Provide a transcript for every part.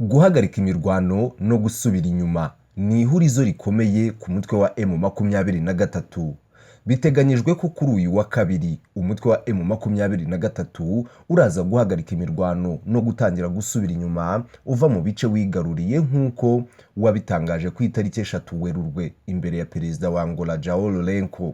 Guhagarika imirwano no gusubira inyuma ni ihurizo rikomeye ku mutwe wa M23. Biteganyijwe ko kuri uyu wa kabiri umutwe wa M23 uraza guhagarika imirwano no gutangira gusubira inyuma uva mu bice wigaruriye nk'uko wabitangaje ku itariki 3 Werurwe imbere ya Perezida wa Angola João Lourenço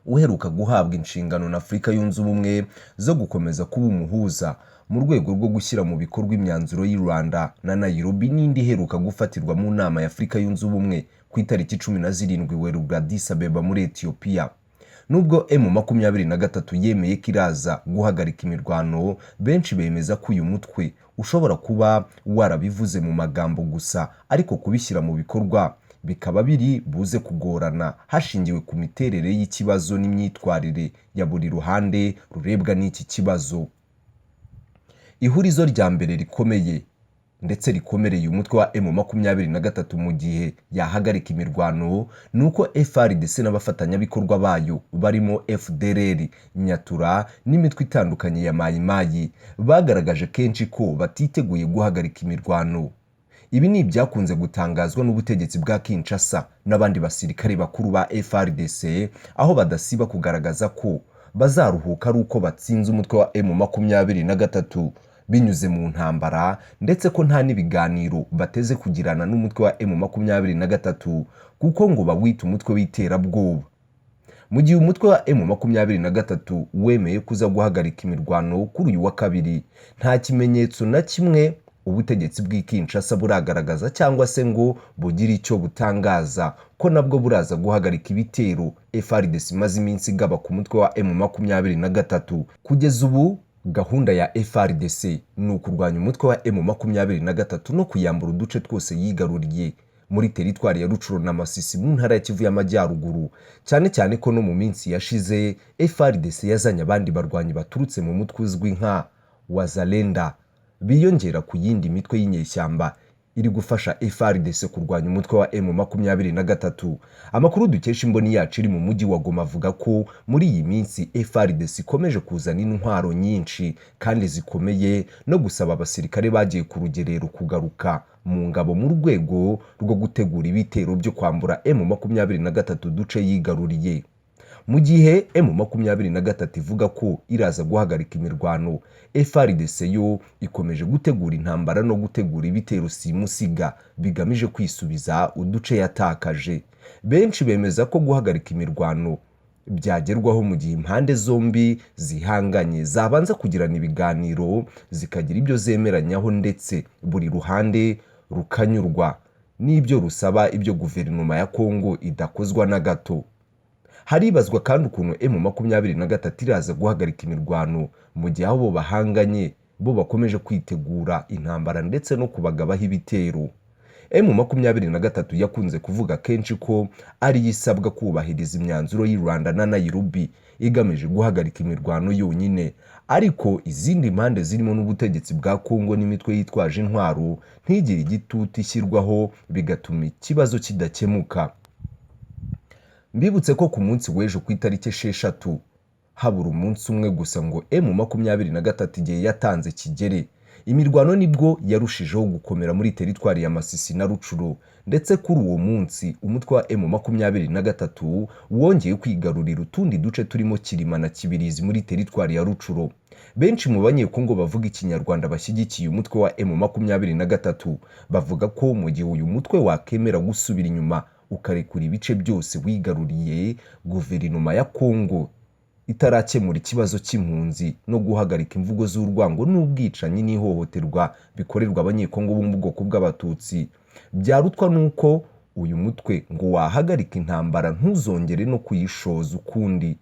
uheruka guhabwa inshingano na Afurika Yunze Ubumwe zo gukomeza kuba umuhuza mu rwego rwo gushyira mu bikorwa imyanzuro y'u Rwanda na Nairobi n'indi iheruka gufatirwa mu nama ya Afurika Yunze Ubumwe ku itariki 17 Werurwe Addis Abeba muri Ethiopia. Nubwo M23 yemeye ko iraza guhagarika imirwano, benshi bemeza ko uyu mutwe ushobora kuba warabivuze mu magambo gusa, ariko kubishyira mu bikorwa bikaba biri buze kugorana hashingiwe ku miterere y'ikibazo n'imyitwarire ya buri ruhande rurebwa n'iki kibazo. Ihurizo rya mbere rikomeye ndetse rikomereye umutwe wa M23 mu gihe yahagarika imirwano nuko FARDC n'abafatanyabikorwa bayo barimo FDLR, Nyatura n'imitwe itandukanye ya Mayimayi bagaragaje kenshi ko batiteguye guhagarika imirwano. Ibi ni ibyakunze gutangazwa n'ubutegetsi bwa Kinshasa n'abandi basirikare bakuru ba FARDC, aho badasiba kugaragaza ko bazaruhuka ari uko batsinze umutwe wa M23 binyuze mu ntambara, ndetse ko nta n'ibiganiro bateze kugirana n'umutwe wa M23 kuko ngo bawita umutwe w'iterabwoba. Mu gihe umutwe wa M23 wemeye kuza guhagarika imirwano kuri uyu wa kabiri, nta kimenyetso na kimwe ubutegetsi bw'Kinshasa buragaragaza cyangwa se ngo bugire icyo butangaza ko nabwo buraza guhagarika ibitero FARDC imaze iminsi igaba ku mutwe wa M23. Kugeza ubu gahunda ya FARDC ni ukurwanya umutwe wa M23 no kuyambura uduce twose yigaruriye muri teritwari ya Rutshuru na Masisi mu ntara ya Kivu y'Amajyaruguru, cyane cyane ko no mu minsi yashize FARDC yazanye abandi barwanyi baturutse mu mutwe uzwi nka Wazalenda biyongera ku yindi mitwe y'inyeshyamba iri gufasha FARDC kurwanya umutwe wa M23. Amakuru dukesha imboni yacu iri mu mujyi wa Goma avuga ko muri iyi minsi FARDC ikomeje kuzana intwaro nyinshi kandi zikomeye no gusaba abasirikare bagiye ku rugerero kugaruka mu ngabo mu rwego rwo gutegura ibitero byo kwambura M23 duce yigaruriye. Mu gihe M23 ivuga ko iraza guhagarika imirwano, FARDC yo ikomeje gutegura intambara no gutegura ibitero simusiga bigamije kwisubiza uduce yatakaje. Benshi bemeza ko guhagarika imirwano byagerwaho mu gihe impande zombi zihanganye zabanza kugirana ibiganiro zikagira ibyo zemeranyaho, ndetse buri ruhande rukanyurwa n'ibyo rusaba ibyo guverinoma ya Kongo idakozwa na gato. Haribazwa kandi ukuntu M23 iraza guhagarika imirwano mu gihe abo bahanganye bo bakomeje kwitegura intambara ndetse no kubagabaho ibitero. M23 yakunze kuvuga kenshi ko ari yisabwa kubahiriza imyanzuro y'u Rwanda na Nairobi igamije guhagarika imirwano yonyine, ariko izindi impande zirimo n'ubutegetsi bwa Kongo n'imitwe yitwaje intwaro ntigire igitutu ishyirwaho bigatuma ikibazo kidakemuka. Mbibutse ko ku munsi w'ejo ku itariki 6 habura umunsi umwe gusa ngo M23 igihe yatanze kigere, imirwano nibwo yarushijeho gukomera muri teritwari ya Masisi na Rutshuru, ndetse kuri uwo munsi umutwe wa M23 wongeye kwigarurira utundi duce turimo Kirima na Kibirizi muri teritwari ya Rutshuru. Benshi mu banyekongo bavuga ikinyarwanda bashyigikiye umutwe wa M23 bavuga ko mu gihe uyu mutwe wakemera gusubira inyuma ukarekura ibice byose wigaruriye, guverinoma ya Kongo itarakemura ikibazo cy'impunzi no guhagarika imvugo z'urwango n'ubwicanyi n'ihohoterwa bikorerwa abanyekongo bo mu bwoko bw'abatutsi, byarutwa nuko uyu mutwe ngo wahagarika intambara ntuzongere no kuyishoza ukundi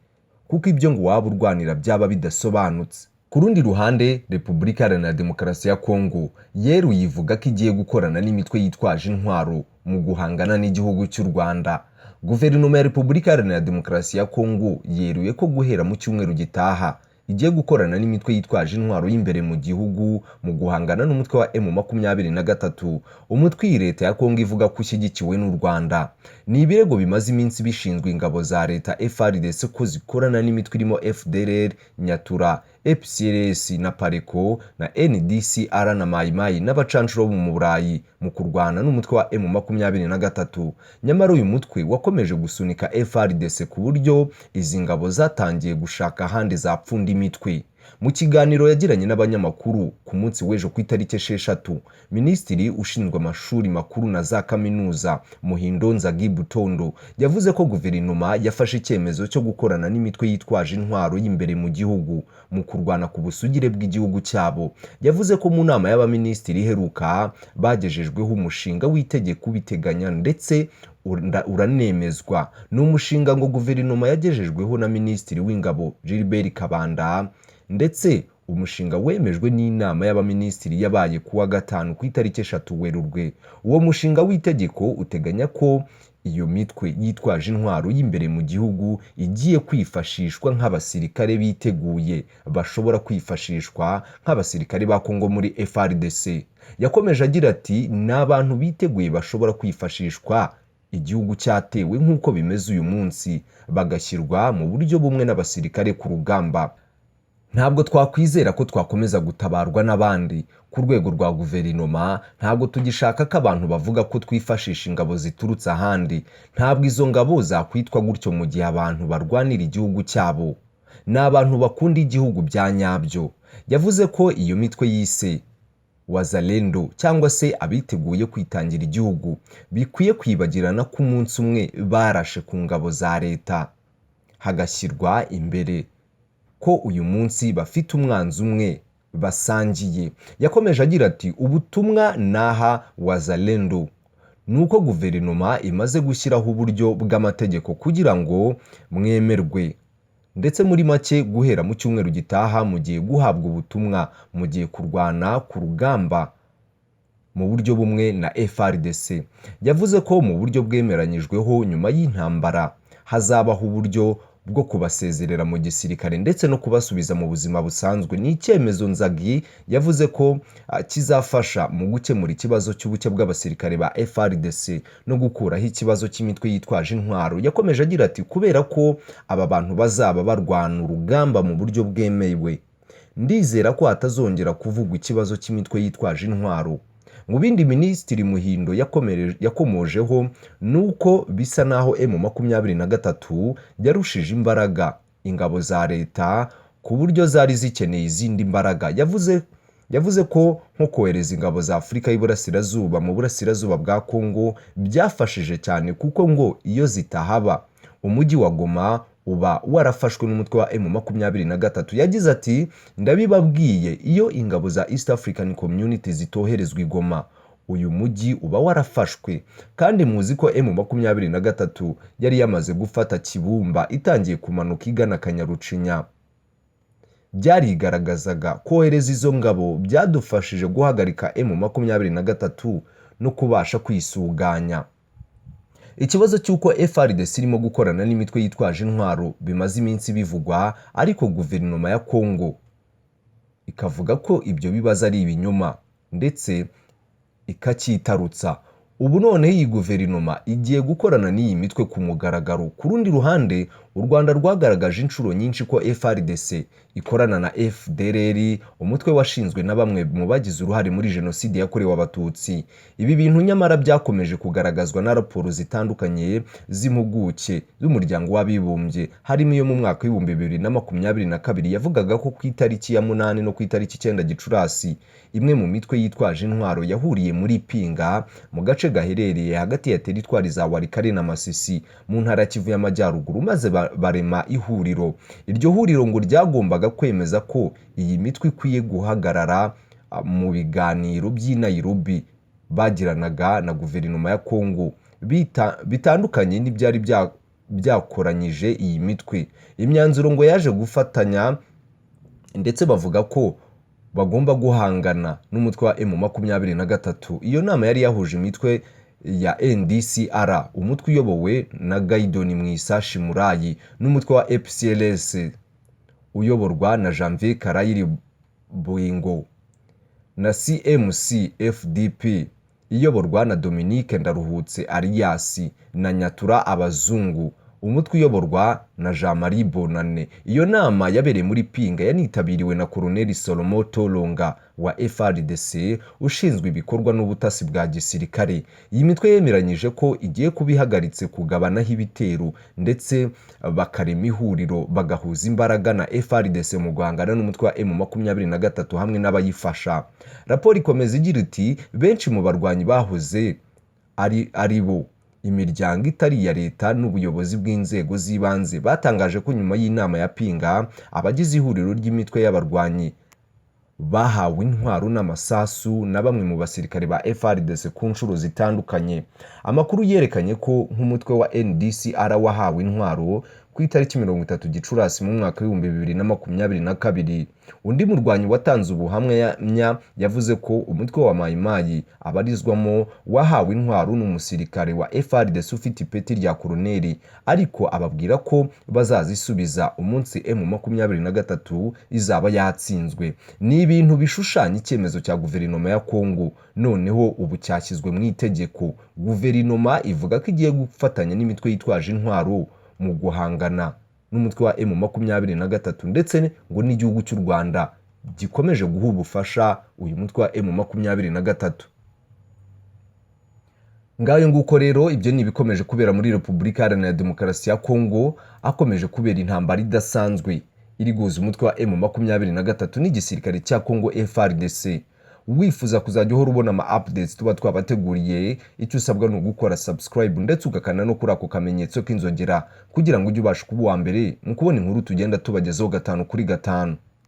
kuko ibyo ngo waba urwanira byaba bidasobanutse. Ku rundi ruhande, Repubulika Iharanira Demokarasi ya Kongo yeruye ivuga ko igiye gukorana n'imitwe yitwaje intwaro mu guhangana n'igihugu cy'u Rwanda. Guverinoma ya Repubulika Iharanira Demokarasi ya Kongo yeruye ko guhera mu cyumweru gitaha igiye gukorana n'imitwe yitwaje intwaro y'imbere mu gihugu mu guhangana n'umutwe wa M23, umutwe iyi leta ya Kongo ivuga ko ushyigikiwe n'u Rwanda. Ni ibirego bimaze iminsi bishinzwe ingabo za leta FARDC ko zikorana n'imitwe irimo FDLR, Nyatura, FCLS na Pareko na NDCR na Mayimayi n'abacanshuro bo mu Burayi mu kurwana n'umutwe wa M23. Nyamara uyu mutwe wakomeje gusunika FARDC ku buryo izi ngabo zatangiye gushaka ahandi zapfunda imitwe. Mu kiganiro yagiranye n'abanyamakuru ku munsi w'ejo ku itariki 6, Minisitiri ushinzwe amashuri makuru na za kaminuza Muhindo Nzagi Butondo yavuze ko guverinoma yafashe icyemezo cyo gukorana n'imitwe yitwaje intwaro y'imbere mu gihugu mu kurwana ku busugire bw'igihugu cyabo. Yavuze ko mu nama y'abaminisitiri iheruka bagejejweho umushinga w'itegeko ubiteganya ndetse uranemezwa. Ni umushinga ngo guverinoma yagejejweho na Minisitiri w'Ingabo Gilbert Kabanda, ndetse umushinga wemejwe n'inama y'abaminisitiri yabaye kuwa gatanu ku itariki 3 Werurwe. Uwo mushinga w'itegeko uteganya ko iyo mitwe yitwaje intwaro y'imbere mu gihugu igiye kwifashishwa nk'abasirikare biteguye bashobora kwifashishwa nk'abasirikare ba Kongo muri FARDC. Yakomeje agira ati n'abantu biteguye bashobora kwifashishwa igihugu cyatewe nk'uko bimeze uyu munsi bagashyirwa mu buryo bumwe n'abasirikare ku rugamba. Ntabwo twakwizera ko twakomeza gutabarwa n'abandi. Ku rwego rwa guverinoma ntabwo tugishaka ko abantu bavuga ko twifashisha ingabo ziturutse ahandi. Ntabwo izo ngabo zakwitwa gutyo mu gihe abantu barwanira igihugu cyabo. Ni abantu bakunda igihugu bya nyabyo. Yavuze ko iyo mitwe yise Wazalendo cyangwa se abiteguye kwitangira igihugu bikwiye kwibagirana ko umunsi umwe barashe ku ngabo za leta hagashyirwa imbere ko uyu munsi bafite umwanzi umwe basangiye. Yakomeje agira ati ubutumwa naha Wazalendo nuko guverinoma imaze gushyiraho uburyo bw'amategeko kugira ngo mwemerwe, ndetse muri make guhera mu cyumweru gitaha mugiye guhabwa ubutumwa, mugiye kurwana ku rugamba mu buryo bumwe na FARDC. Yavuze ko mu buryo bwemeranyijweho nyuma y'intambara hazabaho uburyo bwo kubasezerera mu gisirikare ndetse no kubasubiza mu buzima busanzwe. Ni icyemezo Nzagi yavuze ko kizafasha mu gukemura ikibazo cy'ubuke bw'abasirikare ba FARDC no gukuraho ikibazo cy'imitwe yitwaje intwaro. Yakomeje agira ati kubera ko aba bantu bazaba barwana urugamba mu buryo bwemewe, ndizera ko hatazongera kuvugwa ikibazo cy'imitwe yitwaje intwaro. Mu bindi Minisitiri Muhindo yakomojeho nuko bisa naho M23 yarushije imbaraga ingabo za leta ku buryo zari zikeneye izindi mbaraga. Yavuze ko nko kohereza ingabo za Afurika y'Iburasirazuba mu burasirazuba bwa Kongo byafashije cyane, kuko ngo iyo zitahaba umujyi wa Goma uba warafashwe n'umutwe wa M23. Yagize ati ndabibabwiye, iyo ingabo za East African Community zitoherezwa i Goma uyu mujyi uba warafashwe. Kandi muzi ko M23 yari yamaze gufata Kibumba itangiye kumanuka igana Kanyarucinya. Byarigaragazaga kohereza izo ngabo byadufashije guhagarika M23 no kubasha kwisuganya. Ikibazo cy'uko FARDC irimo gukorana n'imitwe yitwaje intwaro bimaze iminsi bivugwa, ariko guverinoma ya Kongo ikavuga ko ibyo bibazo ari ibinyoma ndetse ikacyitarutsa. Ubu none iyi guverinoma igiye gukorana n'iyi mitwe ku mugaragaro. Ku rundi ruhande, u Rwanda rwagaragaje inshuro nyinshi ko FARDC ikorana na FDLR, umutwe washinzwe na bamwe mu bagize uruhare muri jenoside yakorewe Abatutsi. Ibi bintu nyamara byakomeje kugaragazwa na raporo zitandukanye z'impuguke z'umuryango w'abibumbye, harimo iyo mu mwaka wa 2022 yavugaga ko ku itariki ya 8 no ku itariki 9 Gicurasi imwe mu mitwe yitwaje intwaro yahuriye muri Pinga mu gace gaherereye hagati ya teritwari za Walikale na Masisi mu ntara ya Kivu y'Amajyaruguru, maze barema ihuriro. Iryo huriro ngo ryagombaga kwemeza ko iyi mitwe ikwiye guhagarara mu biganiro by'i Nairobi bagiranaga na guverinoma ya Kongo, bitandukanye n'ibyari byakoranyije iyi mitwe. Imyanzuro ngo yaje gufatanya ndetse bavuga ko bagomba guhangana n'umutwe wa M23. Iyo nama yari yahuje imitwe ya NDCR, umutwe uyobowe na Gaidon Mwisashi Murayi, n'umutwe wa FCLS uyoborwa na Janvier Karayiri Boingo, na CMC FDP iyoborwa na Dominique Ndaruhutse Arias na Nyatura Abazungu umutwe uyoborwa na Jean-Marie Bonane. Iyo nama yabereye muri Pinga yanitabiriwe na Colonel Solomo Tolonga wa FARDC ushinzwe ibikorwa n'ubutasi bwa gisirikare. Iyi mitwe yemeranyije ko igiye kubihagaritse kugabanaho ibitero ndetse bakarema ihuriro bagahuza imbaraga na FARDC mu guhangana n'umutwe wa M23 hamwe n'abayifasha. Raporo ikomeza igira iti benshi mu barwanyi bahoze ari bo imiryango itari iya leta n'ubuyobozi bw'inzego z'ibanze batangaje ko nyuma y'inama ya Pinga abagize ihuriro ry'imitwe y'abarwanyi bahawe intwaro n'amasasu na bamwe mu basirikare ba FARDC ku nshuro zitandukanye. Amakuru yerekanye ko nk'umutwe wa NDCR wahawe intwaro ku itariki 30 Gicurasi mu mwaka wa 2022. Undi murwanyi watanze ubuhamya yavuze ko umutwe wa Mai Mai abarizwamo wahawe intwaro n'umusirikare wa FARDC ufite ipeti rya koloneli, ariko ababwira ko bazazisubiza umunsi M23 izaba yatsinzwe. Ni ibintu bishushanya icyemezo cya guverinoma ya Kongo noneho ubu cyashyizwe mu itegeko. Guverinoma ivuga ko igiye gufatanya n'imitwe yitwaje intwaro mu guhangana n'umutwe wa M23 ndetse ngo n'igihugu cy'u Rwanda gikomeje guha ubufasha uyu mutwe wa M23. Ngayo nguko rero ibyo ni bikomeje kubera muri Repubulika Iharanira Demokarasi ya Kongo, akomeje kubera intambara idasanzwe iri guhuza umutwe wa M23 n'igisirikare cya Kongo FARDC. Wifuza kuzajya uhora ubona ama updates tuba twabateguriye, icyo usabwa ni ugukora subscribe ndetse ugakana no kuri ako kamenyetso k'inzogera kugira ngo ujye ubasha kuba uwa mbere mu kubona inkuru tugenda tubagezaho 5 kuri 5.